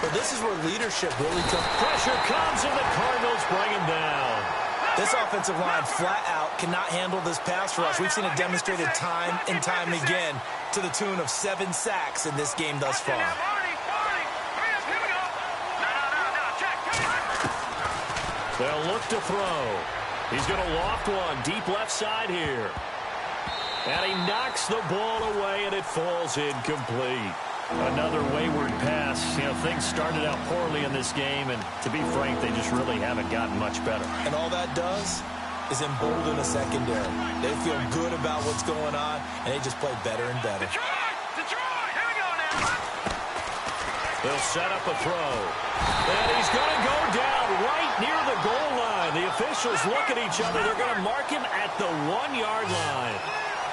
Well, this is where leadership really comes. Pressure comes, and the Cardinals bring him down. This offensive line flat out cannot handle this pass rush. We've seen it demonstrated time and time again to the tune of 7 sacks in this game thus far. They'll look to throw. He's going to loft one deep left side here. And he knocks the ball away, and it falls incomplete. Another wayward pass. You know, things started out poorly in this game, and to be frank, they just really haven't gotten much better. And all that does is embolden a secondary. They feel good about what's going on, and they just play better and better. Detroit! Here we go now! They'll set up a throw. And he's going to go down right near the goal line. The officials look at each other. They're going to mark him at the 1-yard line.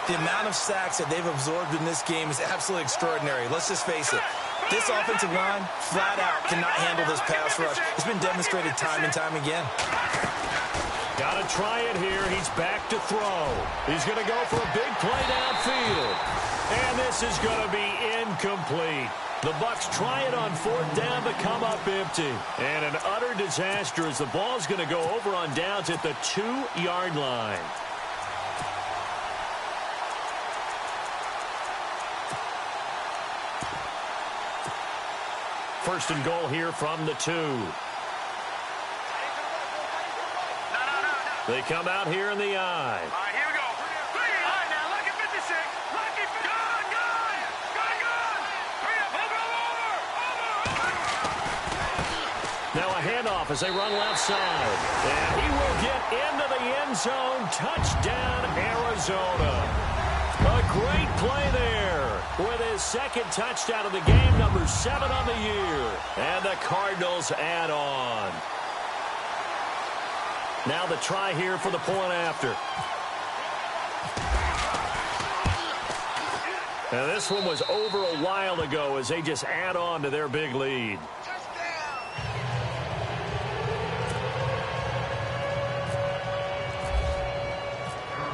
The amount of sacks that they've absorbed in this game is absolutely extraordinary. Let's just face it. This offensive line, flat out, cannot handle this pass rush. It's been demonstrated time and time again. Got to try it here. He's back to throw. He's going to go for a big play downfield. And this is going to be incomplete. The Bucs try it on 4th down to come up empty. And an utter disaster as the ball's going to go over on downs at the 2-yard line. First and goal here from the 2. They come out here in the I. All right, here we go. All right, now, lucky 56. Lucky 56. Gun! Hurry up, over. Now a handoff as they run left side. And he will get into the end zone. Touchdown, Arizona. A great play there with his second touchdown of the game, number 7 on the year. And the Cardinals add on. Now the try here for the point after. And this one was over a while ago as they just add on to their big lead.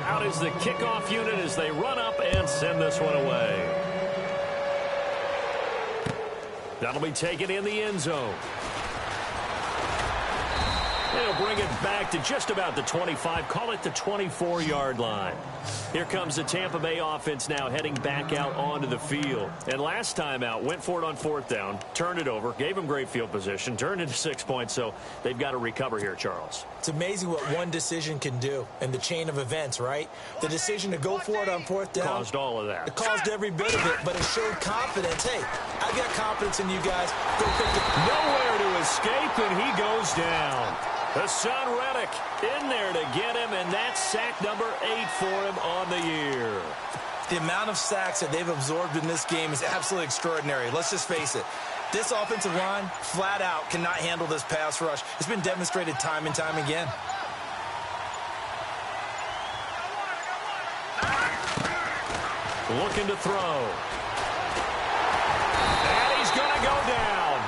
Out is the kickoff unit as they run up and send this one away. That'll be taken in the end zone. They'll bring it back to just about the 25, call it the 24-yard line. Here comes the Tampa Bay offense now heading back out onto the field. And last time out, went for it on 4th down, turned it over, gave them great field position, turned into 6 points, so they've got to recover here, Charles. It's amazing what one decision can do in the chain of events, right? The decision to go for it on 4th down. Caused all of that. It caused every bit of it, but it showed confidence. Hey, I've got confidence in you guys. Go pick it. Nowhere to escape, and he goes down. Hassan Reddick in there to get him, and that's sack number 8 for him on the year. The amount of sacks that they've absorbed in this game is absolutely extraordinary. Let's just face it. This offensive line, flat out, cannot handle this pass rush. It's been demonstrated time and time again. Looking to throw. And he's going to go down.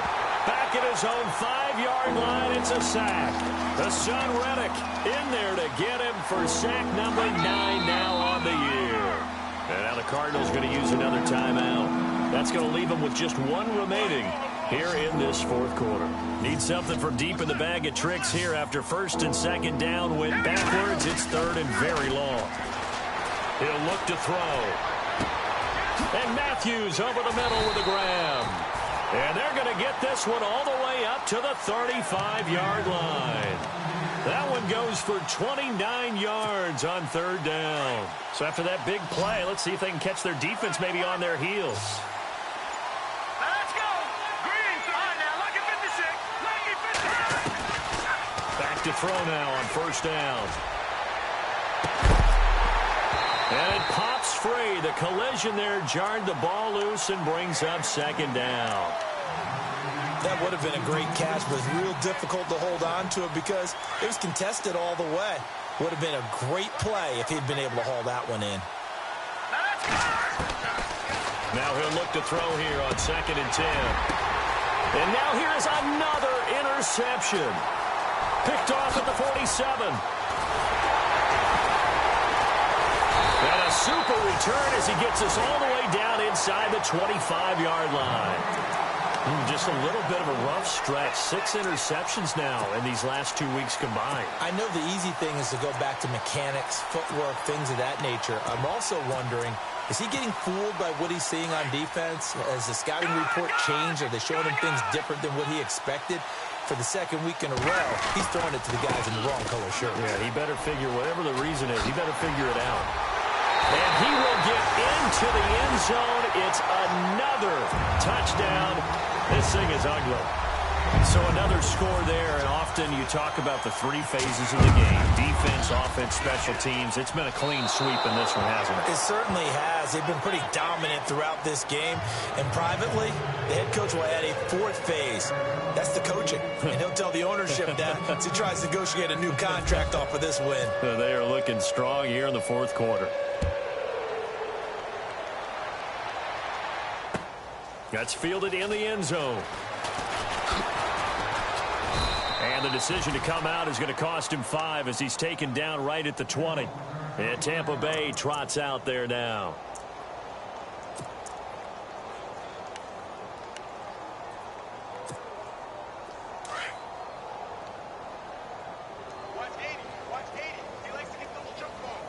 Back at his own 5-yard line, it's a sack. Hassan Reddick in there to get him for sack number 9 now on the year. And now the Cardinals going to use another timeout. That's going to leave them with just 1 remaining here in this 4th quarter. Need something from deep in the bag of tricks here after 1st and 2nd down went backwards. It's 3rd and very long. He'll look to throw. And Matthews over the middle with a grab. And they're going to get this one all the way up to the 35-yard line. That one goes for 29 yards on 3rd down. So after that big play, let's see if they can catch their defense maybe on their heels. Let's go. Green. All right, now, lucky 56. Lucky 56. Back to throw now on 1st down. And it pops free. The collision there jarred the ball loose and brings up 2nd down. That would have been a great catch, but it's real difficult to hold on to it because it was contested all the way. Would have been a great play if he'd been able to haul that one in. Now he'll look to throw here on 2nd and 10. And now here is another interception. Picked off at the 47. And a super return as he gets us all the way down inside the 25-yard line. Just a little bit of a rough stretch. 6 interceptions now in these last 2 weeks combined. I know the easy thing is to go back to mechanics, footwork, things of that nature. I'm also wondering, is he getting fooled by what he's seeing on defense? Has the scouting report changed? Are they showing him things different than what he expected? For the 2nd week in a row, he's throwing it to the guys in the wrong color shirt. Yeah, he better figure, whatever the reason is, he better figure it out. And he will get into the end zone. It's another touchdown. This thing is ugly. So another score there, and often you talk about the 3 phases of the game. Defense, offense, special teams. It's been a clean sweep in this one, hasn't it? It certainly has. They've been pretty dominant throughout this game. And privately, the head coach will add a 4th phase. That's the coaching. And he'll tell the ownership that as he tries to negotiate a new contract off of this win. They are looking strong here in the 4th quarter. That's fielded in the end zone. And the decision to come out is going to cost him 5 as he's taken down right at the 20. And Tampa Bay trots out there now. Watch 80. Watch 80. He likes to get those jump balls.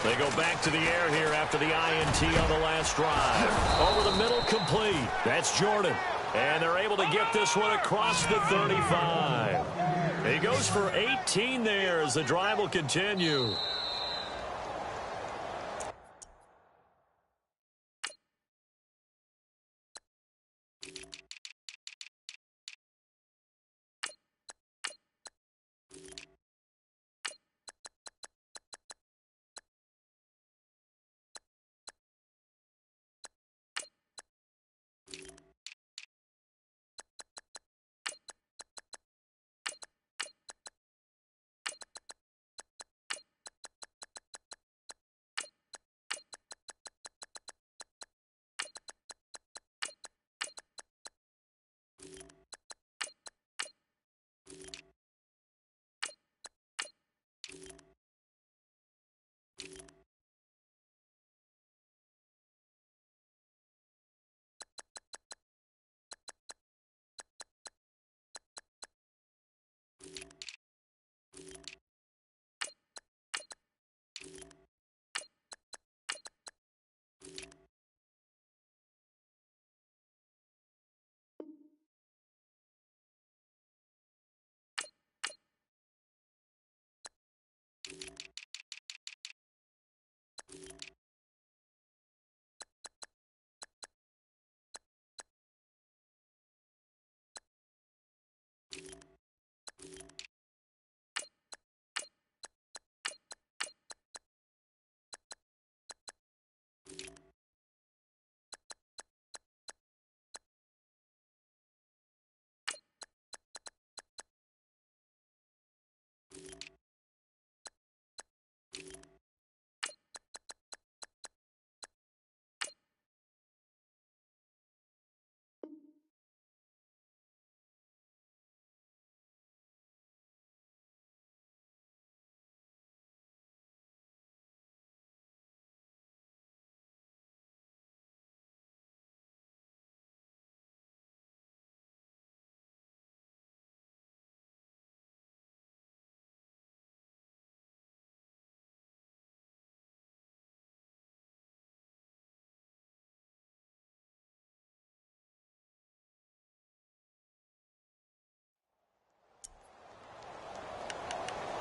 They go back to the air here after the INT on the last drive. Over the middle, complete. That's Jordan. And they're able to get this one across the 35. He goes for 18 there as the drive will continue.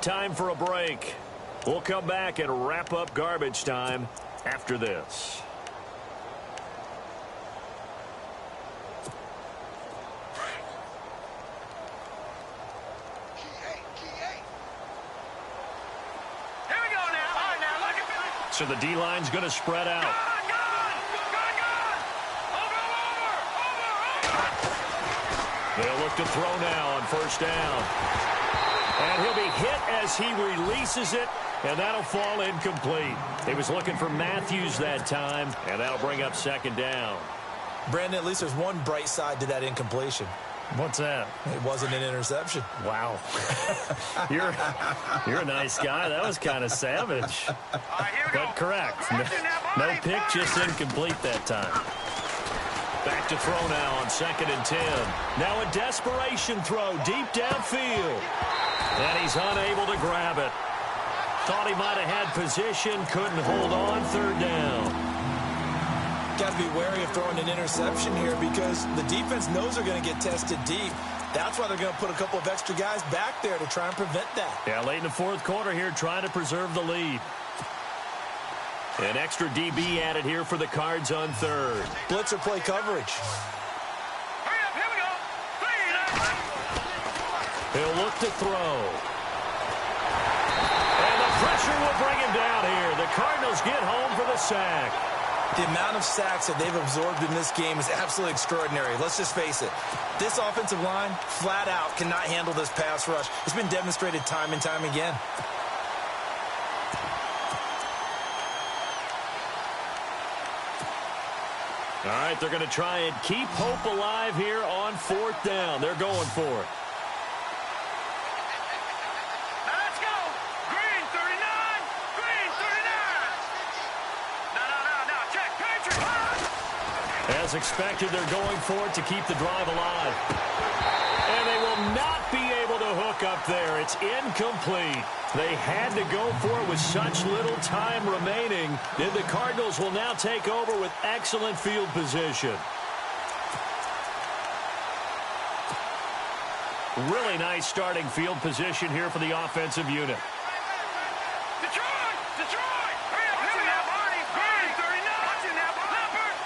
Time for a break. We'll come back and wrap up garbage time after this. So the D-line's going to spread out. They'll look to throw now on 1st down. And he'll be hit as he releases it, and that'll fall incomplete. He was looking for Matthews that time, and that'll bring up second down. Brandon, at least there's one bright side to that incompletion. What's that? It wasn't an interception. Wow. You're a nice guy. That was kind of savage. But correct. No pick, just incomplete that time. Back to throw now on 2nd and 10. Now a desperation throw deep downfield. And he's unable to grab it. Thought he might have had position, couldn't hold on, 3rd down. Got to be wary of throwing an interception here because the defense knows they're going to get tested deep. That's why they're going to put a couple of extra guys back there to try and prevent that. Yeah, late in the 4th quarter here, trying to preserve the lead. An extra DB added here for the Cards on 3rd. Blitzer play coverage. Hurry up, here we go. 3, He'll look to throw. And the pressure will bring him down here. The Cardinals get home for the sack. The amount of sacks that they've absorbed in this game is absolutely extraordinary. Let's just face it. This offensive line, flat out, cannot handle this pass rush. It's been demonstrated time and time again. All right, they're going to try and keep hope alive here on 4th down. They're going for it. let's go. Green 39. Green 39. No, check. Patriot. As expected, they're going for it to keep the drive alive. And they will not be able to hook up there. It's incomplete. They had to go for it with such little time remaining. And the Cardinals will now take over with excellent field position. Really nice starting field position here for the offensive unit. Detroit. Hurry up, here we go. Green 39. Watching now, Leopard.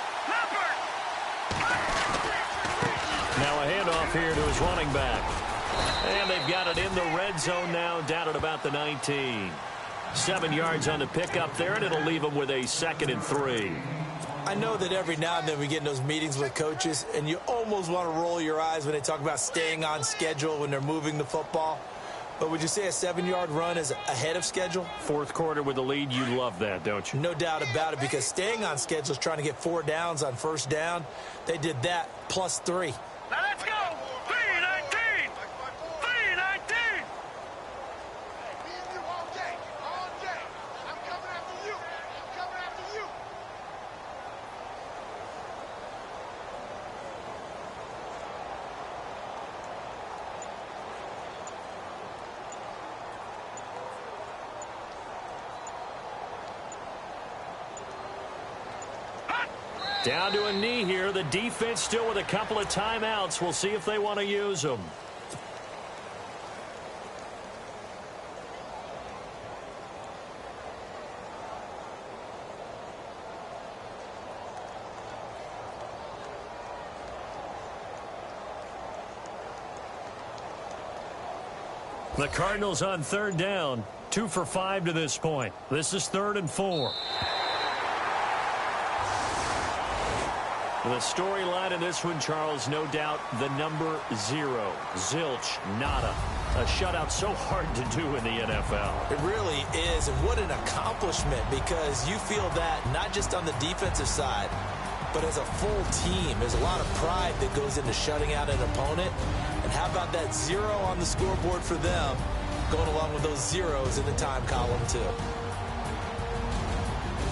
Now a handoff here to his running back. And they've got it in the red zone now, down at about the 19. 7 yards on the pickup there, and it'll leave them with a 2nd and 3. I know that every now and then we get in those meetings with coaches, and you almost want to roll your eyes when they talk about staying on schedule when they're moving the football. But would you say a 7-yard run is ahead of schedule? 4th quarter with the lead, you love that, don't you? No doubt about it, because staying on schedule is trying to get 4 downs on 1st down. They did that plus 3. Now let's go. 319. 319. Me and you all day. All day. I'm coming after you. Down to a knee here. The defense still with a couple of timeouts. We'll see if they want to use them. The Cardinals on 3rd down. 2 for 5 to this point. This is 3rd and 4. The storyline in this one, Charles, no doubt the number 0. Zilch, nada. A shutout so hard to do in the NFL. It really is, and what an accomplishment, because you feel that not just on the defensive side, but as a full team. There's a lot of pride that goes into shutting out an opponent. And how about that 0 on the scoreboard for them, going along with those zeros in the time column, too.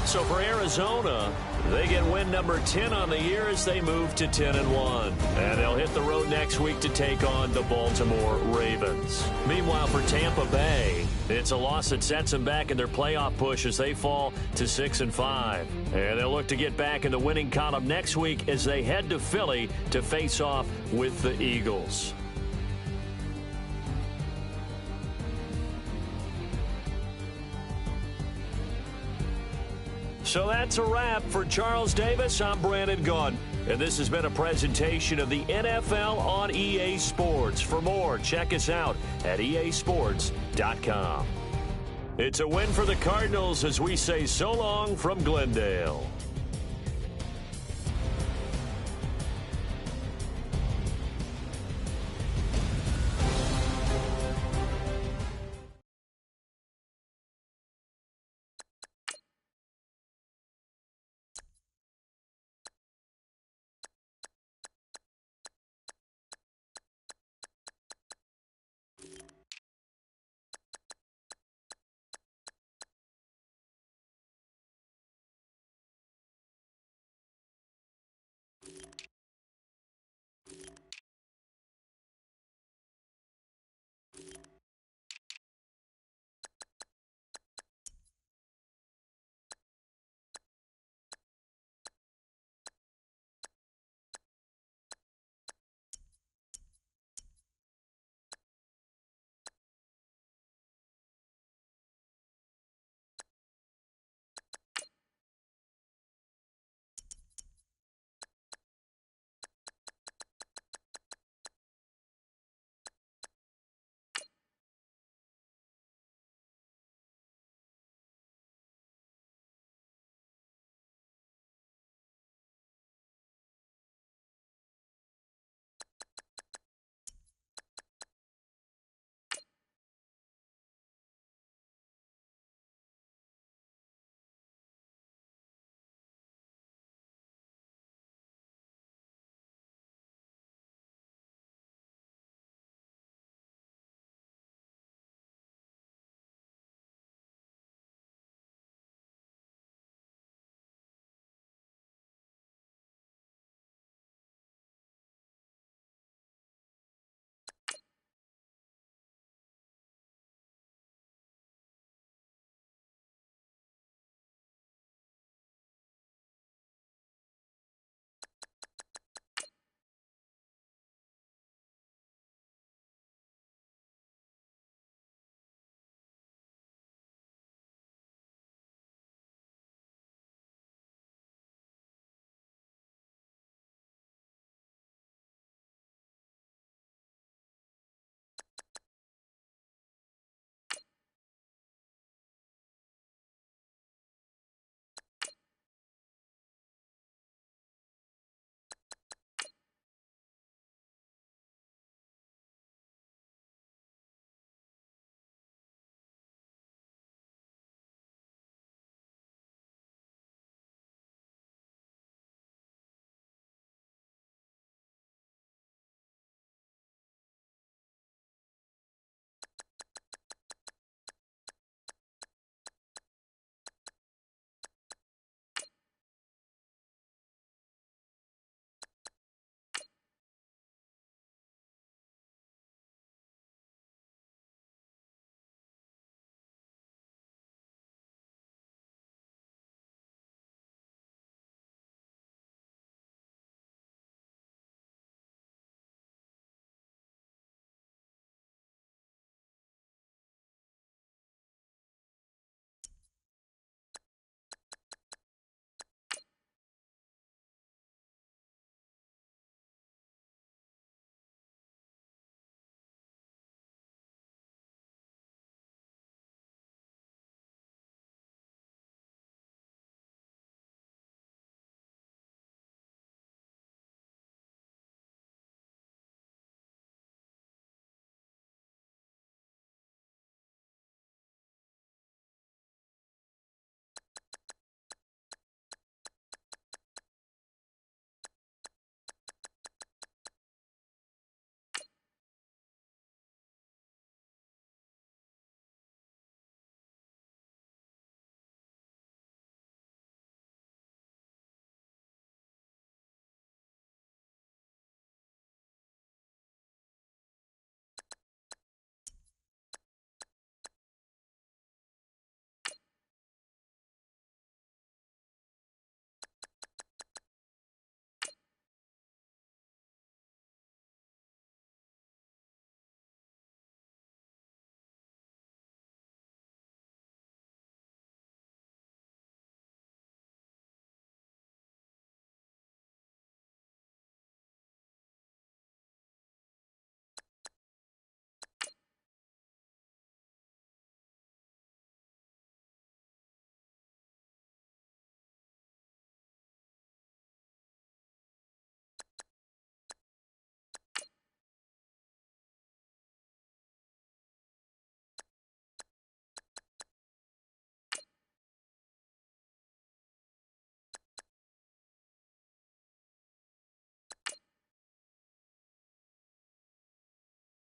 So for Arizona, they get win number 10 on the year as they move to 10-1. And they'll hit the road next week to take on the Baltimore Ravens. Meanwhile, for Tampa Bay, it's a loss that sets them back in their playoff push as they fall to 6-5. And they'll look to get back in the winning column next week as they head to Philly to face off with the Eagles. So that's a wrap. For Charles Davis, I'm Brandon Gaudin. And this has been a presentation of the NFL on EA Sports. For more, check us out at easports.com. It's a win for the Cardinals as we say so long from Glendale.